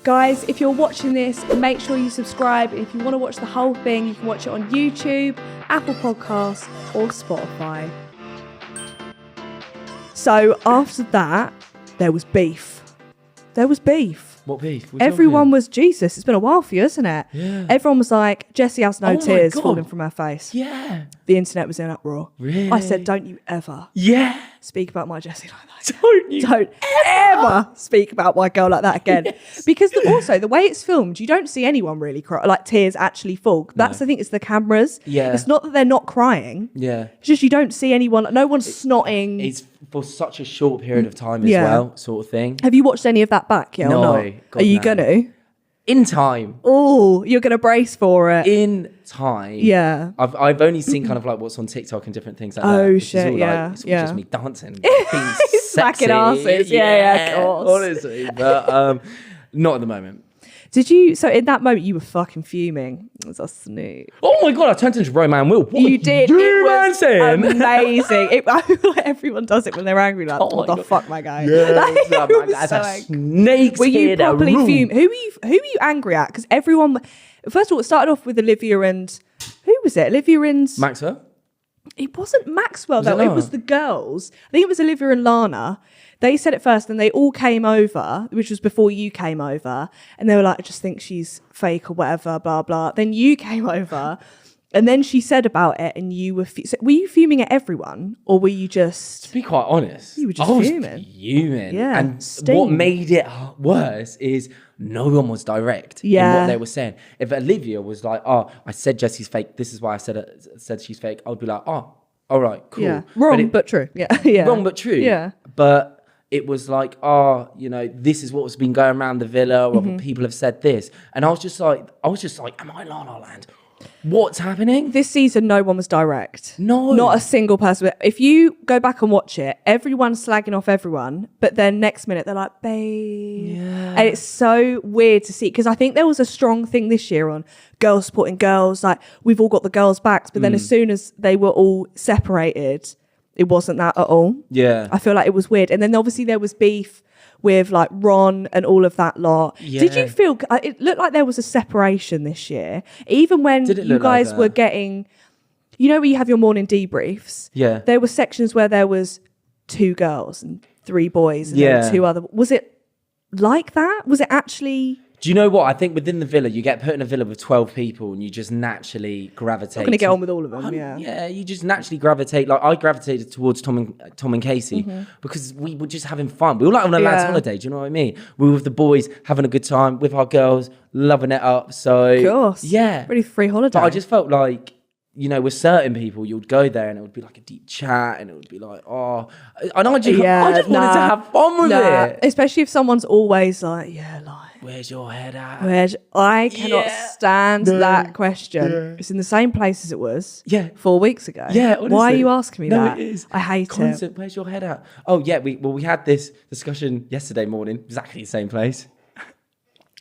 Guys, if you're watching this, make sure you subscribe. If you want to watch the whole thing, you can watch it on YouTube, Apple Podcasts, or Spotify. So after that, there was beef. What beef? Everyone was, Jesus, it's been a while for you, isn't it? Yeah. Everyone was like, Jessie has no tears falling from her face. Yeah. The internet was in uproar. Really? I said, don't you ever speak about my Jessie like that. Don't ever speak about my girl like that again. Yes. Because also, the way it's filmed, you don't see anyone really cry, like tears actually fall. That's, I think, it's the cameras. Yeah. It's not that they're not crying. Yeah. It's just you don't see anyone, no one's snotting. It's for such a short period of time as well, sort of thing. Have you watched any of that back? Yeah, no. Or not? God, Are you no. going to? In time. Oh, you're going to brace for it. In time. Yeah. I've only seen kind of like what's on TikTok and different things like that. Oh, shit, It's all just me dancing. Smacking asses. Yeah, of course. Honestly. But not at the moment. Did you, so in that moment, you were fucking fuming. It was a sneak. Oh my God, I turned into Roman Will. What you did. It was amazing. I feel like everyone does it when they're angry. Like, what the fuck, my guy? Yeah, that's a snake's Were you head, properly fuming? Who were you angry at? Because everyone, first of all, it started off with Olivia and, who was it? Olivia and... Maxwell? It wasn't Maxwell, though. It was the girls. I think it was Olivia and Lana. They said it first, and they all came over, which was before you came over, and they were like, I just think she's fake or whatever, blah, blah. Then you came over, and then she said about it, and you were... so were you fuming at everyone, or were you just... To be quite honest, you were just fuming. Yeah. And what made it worse is no one was direct in what they were saying. If Olivia was like, oh, I said Jessie's fake, this is why I said she's fake, I would be like, oh, all right, cool. Yeah. Wrong, but true. Yeah. Wrong, but true. Yeah. But... it was like, oh, you know, this is what's been going around the villa, or people have said this. And I was just like, am I La La Land? What's happening? This season, no one was direct. No. Not a single person. If you go back and watch it, everyone's slagging off everyone, but then next minute they're like, babe. Yeah. And it's so weird to see, because I think there was a strong thing this year on girls supporting girls, like we've all got the girls' backs, but then as soon as they were all separated, it wasn't that at all. Yeah. I feel like it was weird. And then obviously there was beef with like Ron and all of that lot. Yeah. Did you feel, it looked like there was a separation this year, even when you guys were getting, you know, where you have your morning debriefs? Yeah. There were sections where there was 2 girls and 3 boys and then 2 other. Was it like that? Was it actually... Do you know what? I think within the villa, you get put in a villa with 12 people and you just naturally gravitate. I'm going to get on with all of them, Yeah, you just naturally gravitate. Like I gravitated towards Tom and Casey because we were just having fun. We were like on a lad's holiday, do you know what I mean? We were with the boys, having a good time, with our girls, loving it up. So, of course. Yeah. Really free holiday. But I just felt like, you know, with certain people, you'd go there and it would be like a deep chat and it would be like, oh, and I just wanted to have fun with it. Especially if someone's always like, where's your head at? I cannot stand that question. Yeah. It's in the same place as it was 4 weeks ago. Yeah, honestly. Why are you asking me that? It is. I hate it. Where's your head at? Oh, yeah, we had this discussion yesterday morning, exactly the same place.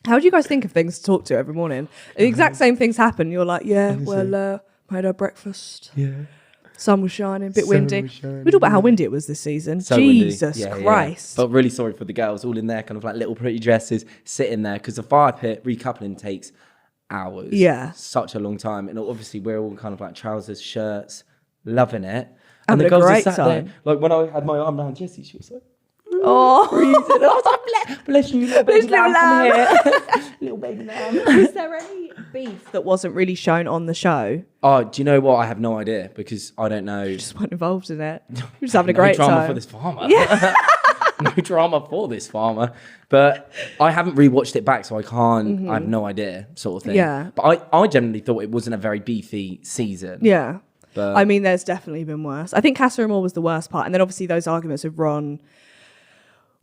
How do you guys think of things to talk to every morning? The exact same things happen. You're like, made our breakfast. Yeah. Sun was shining, a bit windy. We talk about how windy it was this season. So Jesus Christ. But really sorry for the girls, all in there, kind of like little pretty dresses, sitting there, because the fire pit recoupling takes hours. Yeah. Such a long time. And obviously we're all kind of like trousers, shirts, loving it. And the girls just sat there. Like when I had my arm around Jessie, she was like, oh, breathing. I was like, bless you, little baby lamb. Little baby lamb. Was there any beef that wasn't really shown on the show? Oh, do you know what? I have no idea because I don't know. You just weren't involved in it. You're just having a great time. No drama for this farmer. Yeah. No drama for this farmer. But I haven't rewatched it back, so I can't. I have no idea, sort of thing. Yeah. But I generally thought it wasn't a very beefy season. Yeah. But I mean, there's definitely been worse. I think Casa Amor was the worst part, and then obviously those arguments with Ron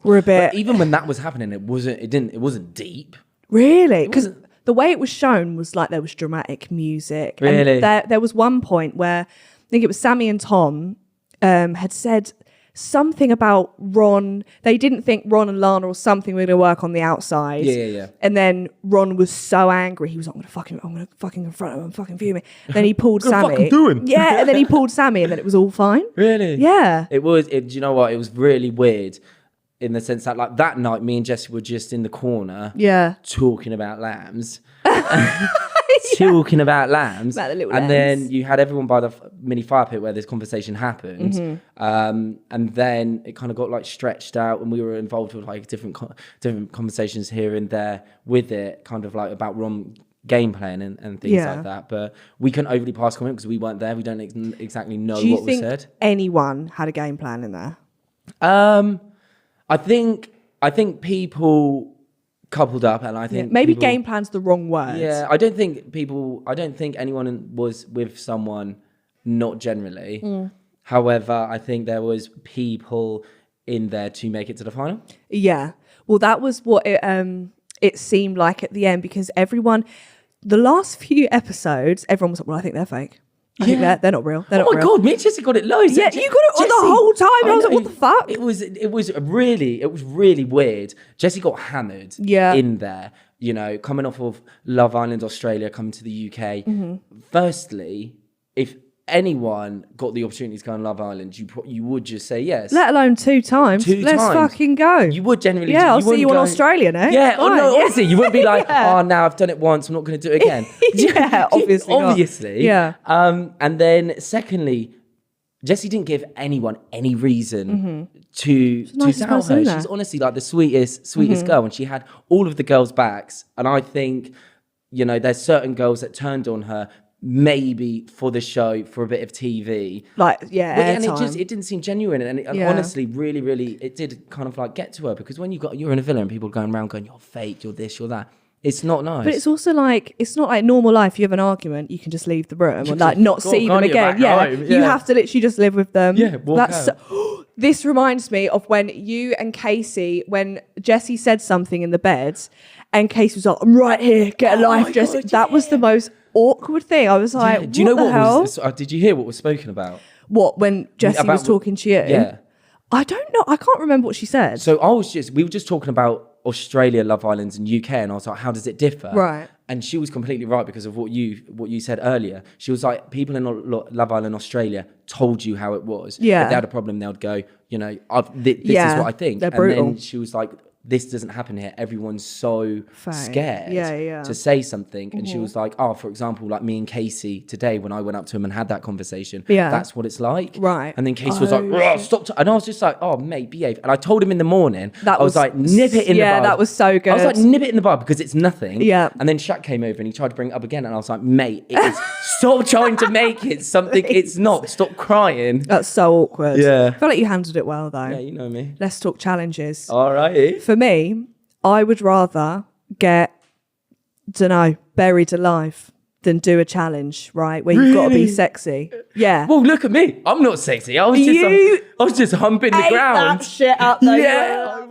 were a bit. But even when that was happening, it wasn't deep. Really? Because the way it was shown was like there was dramatic music. Really? And there was one point where I think it was Sammy and Tom had said something about Ron. They didn't think Ron and Lana or something were going to work on the outside. Yeah. And then Ron was so angry. He was like, I'm going to fucking confront him. I'm fucking fuming. Then he pulled Sammy. Do him. Yeah. And then he pulled Sammy and then it was all fine. Really? Yeah. Do you know what? It was really weird. in the sense that like that night, me and Jessie were just in the corner, talking about lambs. Talking about lambs, about the little and lambs. Then you had everyone by the mini fire pit where this conversation happened, and then it kind of got like stretched out, and we were involved with like different conversations here and there with it, kind of like about gameplay and things like that. But we couldn't overly pass comment because we weren't there. We don't exactly know what was said. Anyone had a game plan in there? I think people coupled up, and I think maybe game plan's the wrong word. Yeah, I don't think anyone was with someone, not generally. However, I think there was people in there to make it to the final. Yeah. Well, that was what it seemed like at the end, because the last few episodes, everyone was like, well, I think they're fake. I think they're not real. They're not real. God, me and Jessie got it loads. Yeah, you got it on the whole time. I was like, what the fuck? It was really weird. Jessie got hammered in there, you know, coming off of Love Island Australia, coming to the UK. Firstly, if anyone got the opportunity to go on Love Island, you would just say yes. Let alone 2 times. Let's fucking go. You would generally. Yeah, I'll see you on Australia now. Yeah, honestly, you wouldn't be like, now I've done it once, I'm not going to do it again. Obviously. Yeah. And then secondly, Jessie didn't give anyone any reason to doubt her. She's honestly like the sweetest girl, and she had all of the girls' backs. And I think, you know, there's certain girls that turned on her, maybe for the show, for a bit of TV, and it didn't seem genuine, and honestly, really, it did kind of like get to her, because when you're in a villa and people are going around going, you're fake, you're this, you're that, it's not nice. But it's also like, it's not like normal life. You have an argument, you can just leave the room and like not see them again. You have to literally just live with them. This reminds me of when you and Casey, when Jessie said something in the bed, and Casey was like, I'm right here, get a life, Jessie. That was the most awkward thing. I was like, do you know what did you hear what was spoken about? What, when Jessie was talking to you? Yeah. I don't know. I can't remember what she said. So we were just talking about Australia, Love Islands, and UK, and I was like, how does it differ? Right. And she was completely right, because of what you said earlier. She was like, people in Love Island Australia told you how it was. Yeah. If they had a problem, they would go, you know, this is what I think. They're brutal. And then she was like, this doesn't happen here. Everyone's so scared to say something. And she was like, for example, like me and Casey today, when I went up to him and had that conversation, that's what it's like. Right. And then Casey was like, stop. And I was just like, oh, mate, behave. And I told him in the morning, I was like, nip it in the bud. Yeah, that was so good. I was like, nip it in the bud, because it's nothing. Yeah. And then Shaq came over and he tried to bring it up again. And I was like, mate, stop trying to make it something it's not. Stop crying. That's so awkward. Yeah. I feel like you handled it well, though. Yeah, you know me. Let's talk challenges. All right. For me, I would rather get, buried alive than do a challenge, right? Where you've got to be sexy. Yeah. Well, look at me. I'm not sexy. I was just humping the ground. That shit up though. Yeah.